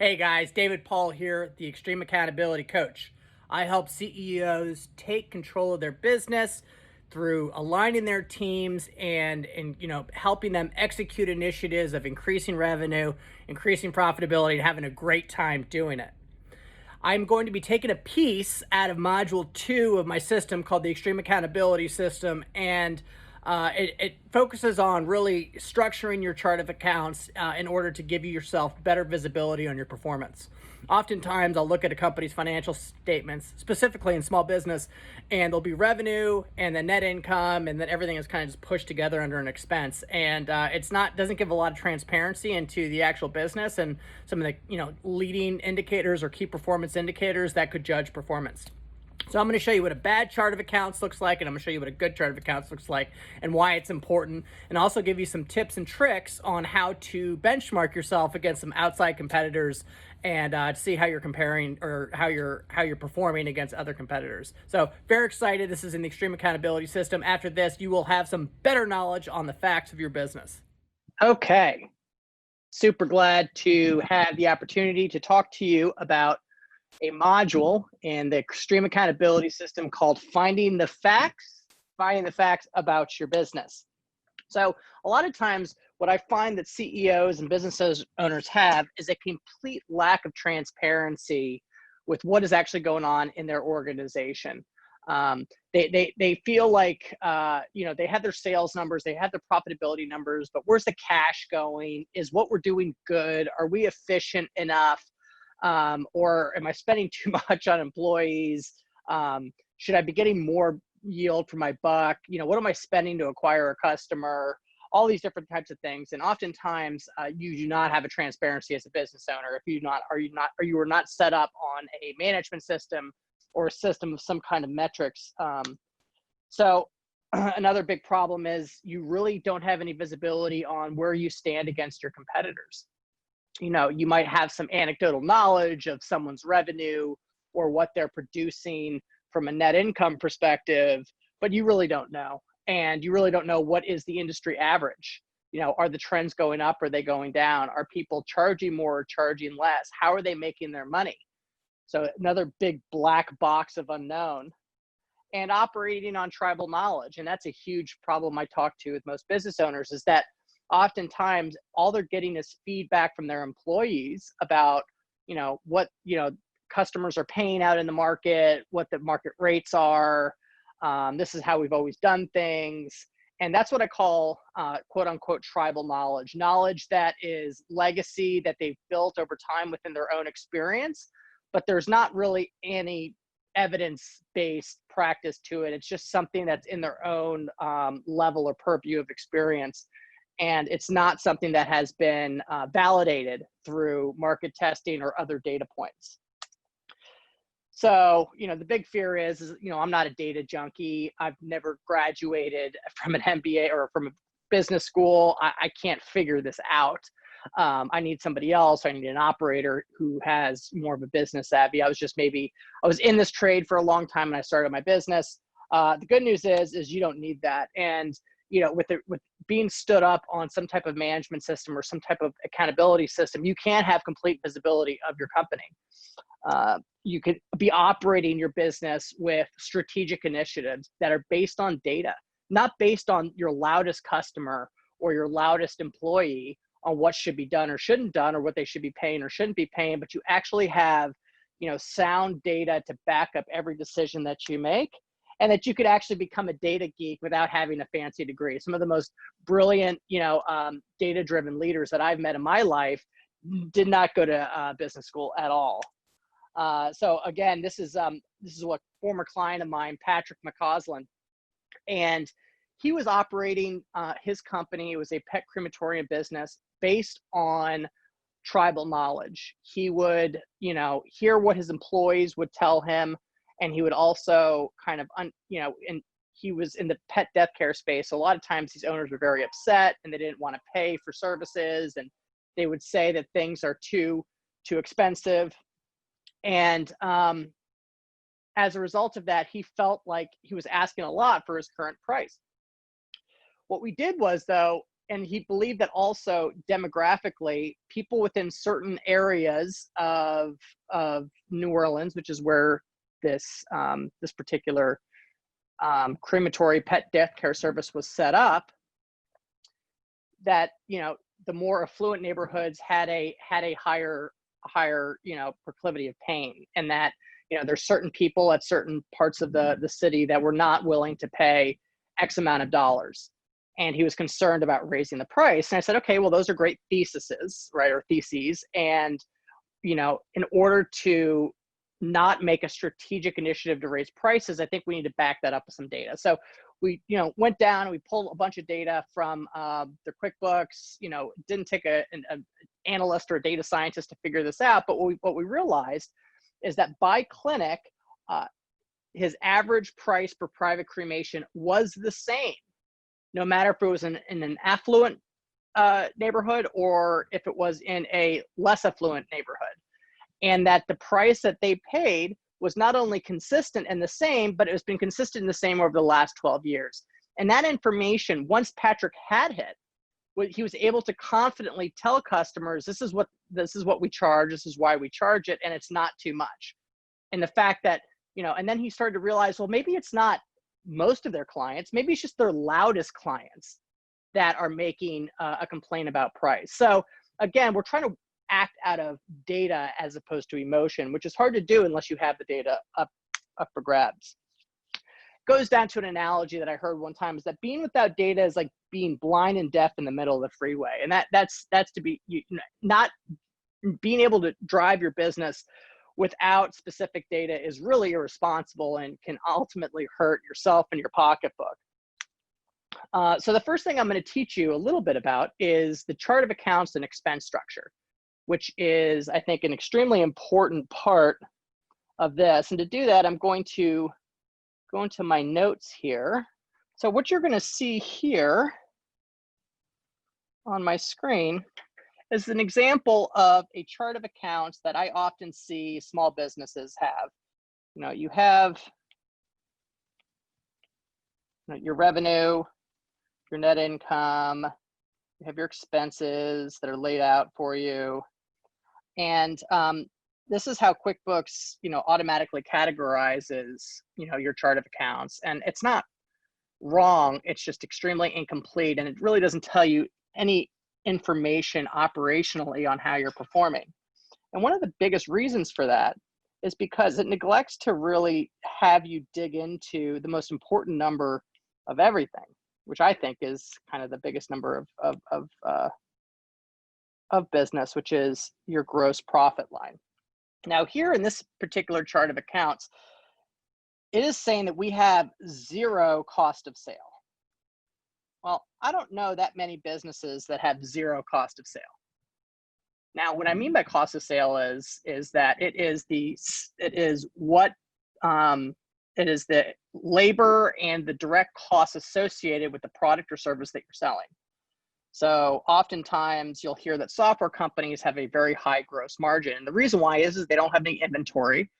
Hey guys, David Paul here, the Extreme Accountability Coach. I help CEOs take control of their business through aligning their teams and helping them execute initiatives of increasing revenue, increasing profitability, and having a great time doing it. I'm going to be taking a piece out of module 2 of my system called the Extreme Accountability System, and it focuses on really structuring your chart of accounts in order to give you yourself better visibility on your performance. Oftentimes, I'll look at a company's financial statements, specifically in small business, and there'll be revenue and then net income, and then everything is kind of just pushed together under an expense. And it's not doesn't give a lot of transparency into the actual business and some of the leading indicators or key performance indicators that could judge performance. So I'm going to show you what a bad chart of accounts looks like, and I'm going to show you what a good chart of accounts looks like and why it's important, and also give you some tips and tricks on how to benchmark yourself against some outside competitors and to see how you're comparing or how you're performing against other competitors. So very excited. This is in the Extreme Accountability System. After this, you will have some better knowledge on the facts of your business. Okay. Super glad to have the opportunity to talk to you about a module in the Extreme Accountability System called finding the facts about your business. So a lot of times what I find that CEOs and business owners have is a complete lack of transparency with what is actually going on in their organization. They feel like they have their sales numbers, they have their profitability numbers, but where's the cash going? Is what we're doing good? Are we efficient enough? Or am I spending too much on employees? Should I be getting more yield for my buck? What am I spending to acquire a customer? All these different types of things. And oftentimes you do not have a transparency as a business owner if you are not set up on a management system or a system of some kind of metrics. So another big problem is you really don't have any visibility on where you stand against your competitors. You might have some anecdotal knowledge of someone's revenue or what they're producing from a net income perspective, but you really don't know. And you really don't know what is the industry average. Are the trends going up? Are they going down? Are people charging more or charging less? How are they making their money? So another big black box of unknown, and operating on tribal knowledge. And that's a huge problem I talk to with most business owners, is that oftentimes all they're getting is feedback from their employees about, what, customers are paying out in the market, what the market rates are. This is how we've always done things. And that's what I call quote unquote tribal knowledge that is legacy that they've built over time within their own experience, but there's not really any evidence-based practice to it. It's just something that's in their own level or purview of experience. And it's not something that has been validated through market testing or other data points. So, the big fear is, I'm not a data junkie. I've never graduated from an MBA or from a business school. I can't figure this out. I need somebody else. I need an operator who has more of a business savvy. I was in this trade for a long time and I started my business. The good news is you don't need that. And with being stood up on some type of management system or some type of accountability system, you can have complete visibility of your company. You could be operating your business with strategic initiatives that are based on data, not based on your loudest customer or your loudest employee on what should be done or shouldn't done, or what they should be paying or shouldn't be paying, but you actually have, sound data to back up every decision that you make, and that you could actually become a data geek without having a fancy degree. Some of the most brilliant, data-driven leaders that I've met in my life did not go to business school at all. So again, this is what former client of mine, Patrick McCausland, and he was operating his company. It was a pet crematorium business based on tribal knowledge. He would, hear what his employees would tell him, and he would also kind of, and he was in the pet death care space. So a lot of times these owners were very upset and they didn't want to pay for services, and they would say that things are too expensive. And as a result of that, he felt like he was asking a lot for his current price. What we did was, though, and he believed that also demographically, people within certain areas of New Orleans, which is where this this particular crematory pet death care service was set up, that the more affluent neighborhoods had a higher proclivity of pain, and that there's certain people at certain parts of the city that were not willing to pay X amount of dollars, and he was concerned about raising the price. And I said, okay, well, those are great theses, right, or theses, and in order to not make a strategic initiative to raise prices, I think we need to back that up with some data. So we went down and we pulled a bunch of data from their QuickBooks. It didn't take an analyst or a data scientist to figure this out, but what we realized is that by clinic, his average price per private cremation was the same, no matter if it was in an affluent neighborhood or if it was in a less affluent neighborhood. And that the price that they paid was not only consistent and the same, but it has been consistent and the same over the last 12 years. And that information, once Patrick had hit, he was able to confidently tell customers, this is what we charge, this is why we charge it, and it's not too much. And the fact that, and then he started to realize, well, maybe it's not most of their clients, maybe it's just their loudest clients that are making a complaint about price. So again, we're trying to act out of data as opposed to emotion, which is hard to do unless you have the data up for grabs. Goes down to an analogy that I heard one time, is that being without data is like being blind and deaf in the middle of the freeway. And that's to be, not being able to drive your business without specific data is really irresponsible and can ultimately hurt yourself and your pocketbook. So the first thing I'm going to teach you a little bit about is the chart of accounts and expense structure, which is, I think, an extremely important part of this. And to do that, I'm going to go into my notes here. So what you're going to see here on my screen is an example of a chart of accounts that I often see small businesses have. You have your revenue, your net income, you have your expenses that are laid out for you. And this is how QuickBooks, automatically categorizes, your chart of accounts. And it's not wrong, it's just extremely incomplete. And it really doesn't tell you any information operationally on how you're performing. And one of the biggest reasons for that is because it neglects to really have you dig into the most important number of everything, which I think is kind of the biggest number of business, which is your gross profit line. Now here in this particular chart of accounts, it is saying that we have zero cost of sale. Well, I don't know that many businesses that have zero cost of sale. Now, what I mean by cost of sale is that it is the labor and the direct costs associated with the product or service that you're selling. So oftentimes you'll hear that software companies have a very high gross margin. And the reason why is they don't have any inventory,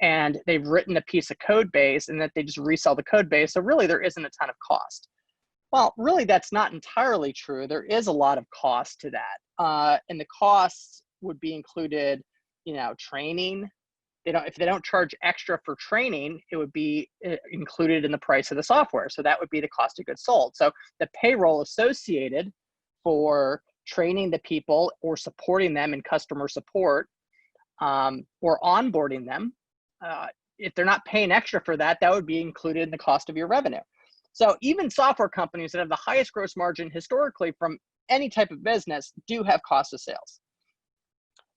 and they've written a piece of code base and that they just resell the code base. So really there isn't a ton of cost. Well, really that's not entirely true. There is a lot of cost to that. And the costs would be included, training. If they don't charge extra for training, it would be included in the price of the software. So that would be the cost of goods sold. So the payroll associated for training the people or supporting them in customer support, or onboarding them, if they're not paying extra for that, that would be included in the cost of your revenue. So even software companies that have the highest gross margin historically from any type of business do have cost of sales.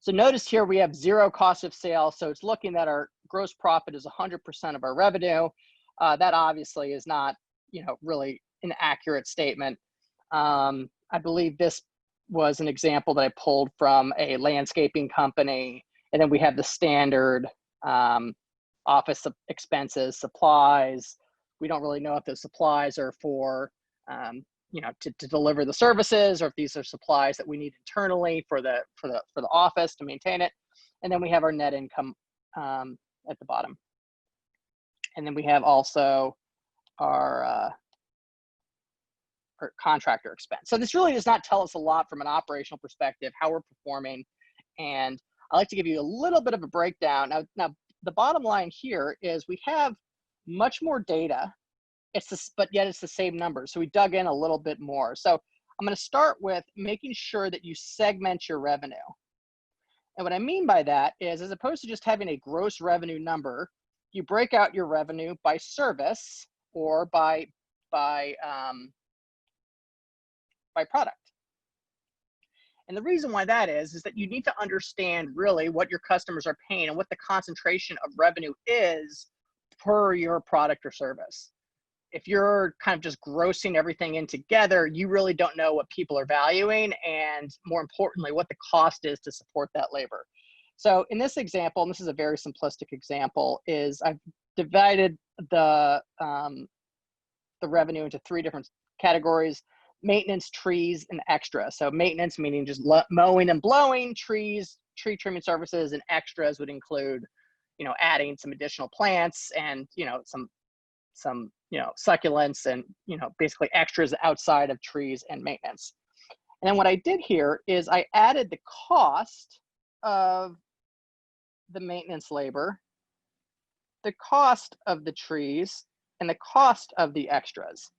So notice here we have zero cost of sales. So it's looking that our gross profit is 100% of our revenue. That obviously is not, really an accurate statement. I believe this was an example that I pulled from a landscaping company. And then we have the standard office expenses, supplies. We don't really know if those supplies are for, to deliver the services, or if these are supplies that we need internally for the office to maintain it. And then we have our net income at the bottom. And then we have also our or contractor expense. So this really does not tell us a lot from an operational perspective, how we're performing. And I like to give you a little bit of a breakdown. Now the bottom line here is we have much more data, but yet it's the same number. So we dug in a little bit more. So I'm going to start with making sure that you segment your revenue. And what I mean by that is, as opposed to just having a gross revenue number, you break out your revenue by service or by product. And the reason why that is that you need to understand really what your customers are paying and what the concentration of revenue is per your product or service. If you're kind of just grossing everything in together, you really don't know what people are valuing, and more importantly, what the cost is to support that labor. So in this example, and this is a very simplistic example, is I've divided the revenue into 3 different categories: maintenance, trees, and extra. So maintenance meaning just mowing and blowing, trees, tree trimming services, and extras would include, adding some additional plants and, some succulents and, basically extras outside of trees and maintenance. And then what I did here is I added the cost of the maintenance labor, the cost of the trees, and the cost of the extras.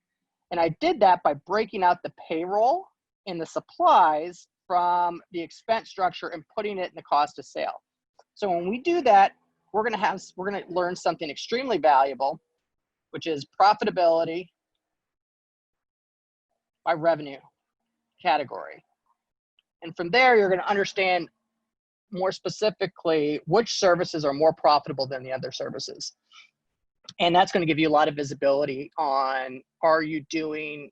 And I did that by breaking out the payroll and the supplies from the expense structure and putting it in the cost of sale. So when we do that, we're going to learn something extremely valuable, which is profitability by revenue category. And from there, you're going to understand more specifically which services are more profitable than the other services. And that's going to give you a lot of visibility on, are you doing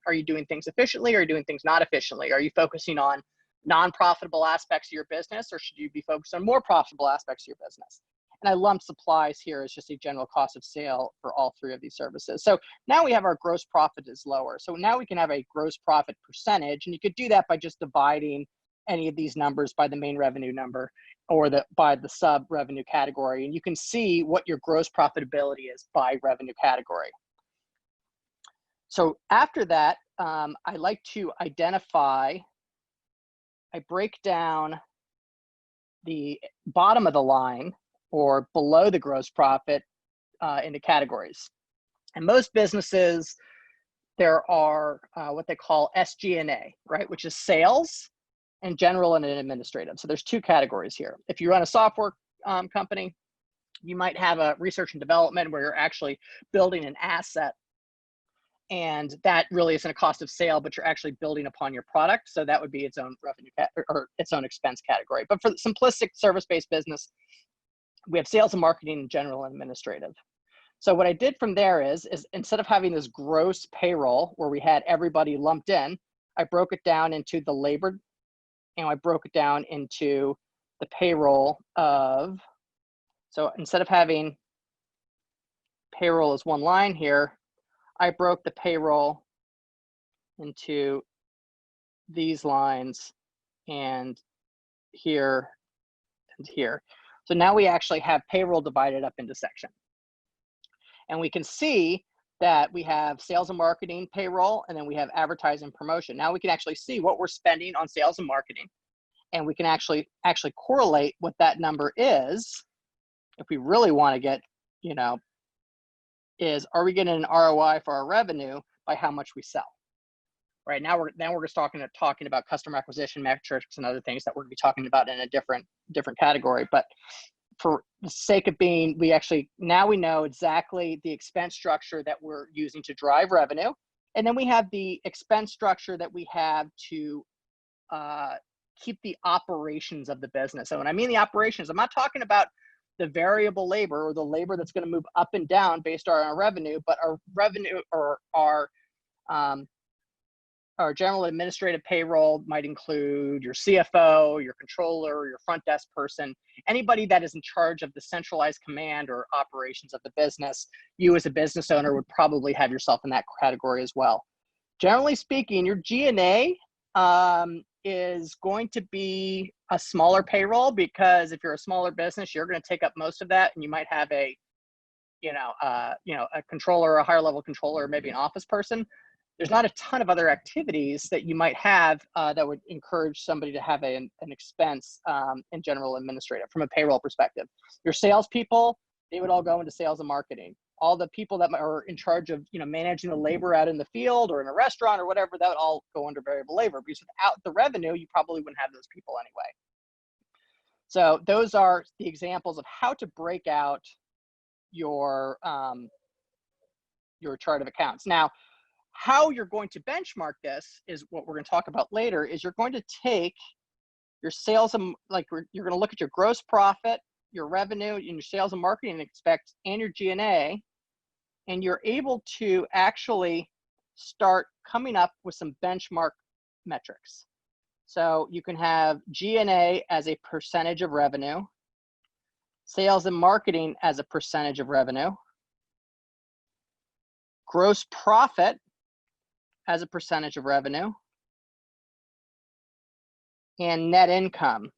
things efficiently, or are you doing things not efficiently? Are you focusing on non-profitable aspects of your business, or should you be focused on more profitable aspects of your business? And I lumped supplies here as just a general cost of sale for all 3 of these services. So now we have our gross profit is lower. So now we can have a gross profit percentage, and you could do that by just dividing any of these numbers by the main revenue number or by the sub revenue category. And you can see what your gross profitability is by revenue category. So after that, I like to I break down the bottom of the line or below the gross profit into categories. And most businesses, there are what they call SG&A, right? Which is sales and general and administrative. So there's 2 categories here. If you run a software company, you might have a research and development where you're actually building an asset, and that really isn't a cost of sale, but you're actually building upon your product. So that would be its own revenue or its own expense category. But for the simplistic service-based business, we have sales and marketing and general and administrative. So what I did from there is instead of having this gross payroll where we had everybody lumped in, I broke it down into the labor, and I broke it down into the payroll of, so instead of having payroll as one line here, I broke the payroll into these lines and here and here. So now we actually have payroll divided up into section. And we can see that we have sales and marketing payroll, and then we have advertising promotion. Now we can actually see what we're spending on sales and marketing, and we can actually correlate what that number is if we really want to get, is, are we getting an ROI for our revenue by how much we sell? Right now we're just talking about customer acquisition metrics and other things that we're going to be talking about in a different category. But for the sake of being, now we know exactly the expense structure that we're using to drive revenue. And then we have the expense structure that we have to keep the operations of the business. And when I mean the operations, I'm not talking about the variable labor or the labor that's going to move up and down based on our revenue, but our revenue or our general administrative payroll might include your CFO, your controller, your front desk person, anybody that is in charge of the centralized command or operations of the business. You as a business owner would probably have yourself in that category as well. Generally speaking, your G&A is going to be a smaller payroll, because if you're a smaller business, you're going to take up most of that, and you might have a controller, a higher level controller, maybe an office person. there's not a ton of other activities that you might have that would encourage somebody to have an expense in general administrative from a payroll perspective. Your salespeople, they would all go into sales and marketing. All the people that are in charge of managing the labor out in the field or in a restaurant or whatever, that would all go under variable labor, because without the revenue, you probably wouldn't have those people anyway. So those are the examples of how to break out your chart of accounts. Now, how you're going to benchmark this is what we're going to talk about later. Is you're going to take your sales and you're going to look at your gross profit, your revenue, and your sales and marketing expense, and your G&A, and you're able to actually start coming up with some benchmark metrics. So you can have G&A as a percentage of revenue, sales and marketing as a percentage of revenue, gross profit as a percentage of revenue, and net income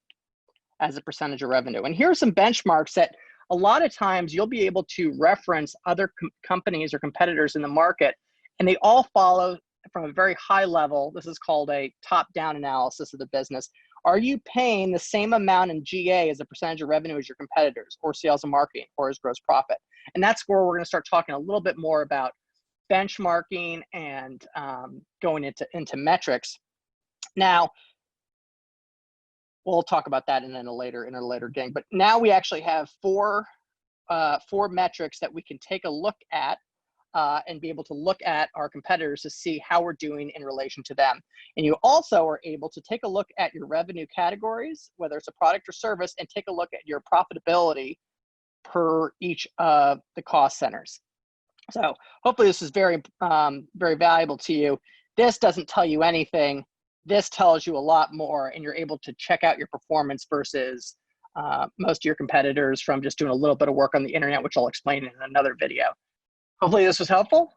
as a percentage of revenue. And here are some benchmarks that a lot of times you'll be able to reference other companies or competitors in the market, and they all follow from a very high level. This is called a top-down analysis of the business. Are you paying the same amount in GA as a percentage of revenue as your competitors, or sales and marketing, or as gross profit? And that's where we're going to start talking a little bit more about benchmarking and going into metrics. Now, we'll talk about that in a later game. But now we actually have four metrics that we can take a look at and be able to look at our competitors to see how we're doing in relation to them. And you also are able to take a look at your revenue categories, whether it's a product or service, and take a look at your profitability per each of the cost centers. So hopefully this is very valuable to you. This doesn't tell you anything. This tells you a lot more, and you're able to check out your performance versus most of your competitors from just doing a little bit of work on the internet, which I'll explain in another video. Hopefully this was helpful.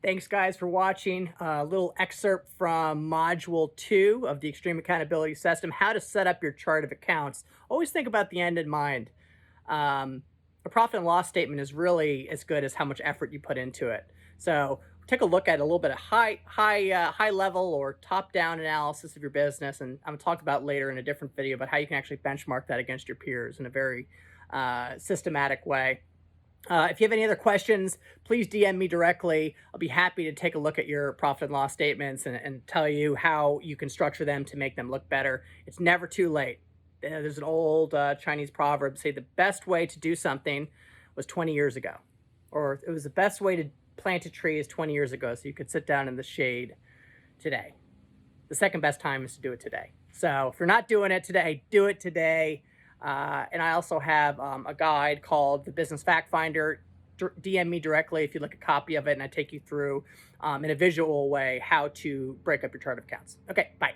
Thanks, guys, for watching. A little excerpt from Module 2 of the Extreme Accountability System, how to set up your chart of accounts. Always think about the end in mind. A profit and loss statement is really as good as how much effort you put into it. So take a look at a little bit of high level or top-down analysis of your business, and I'm going to talk about later in a different video about how you can actually benchmark that against your peers in a very systematic way. If you have any other questions, please DM me directly. I'll be happy to take a look at your profit and loss statements and tell you how you can structure them to make them look better. It's never too late. There's an old Chinese proverb say the best way to do something was 20 years ago, or it was the best way to plant a tree is 20 years ago, so you could sit down in the shade today. The second best time is to do it today. So if you're not doing it today, do it today. And I also have a guide called the Business Fact Finder. DM me directly if you'd like a copy of it, and I take you through in a visual way how to break up your chart of accounts. Okay, bye.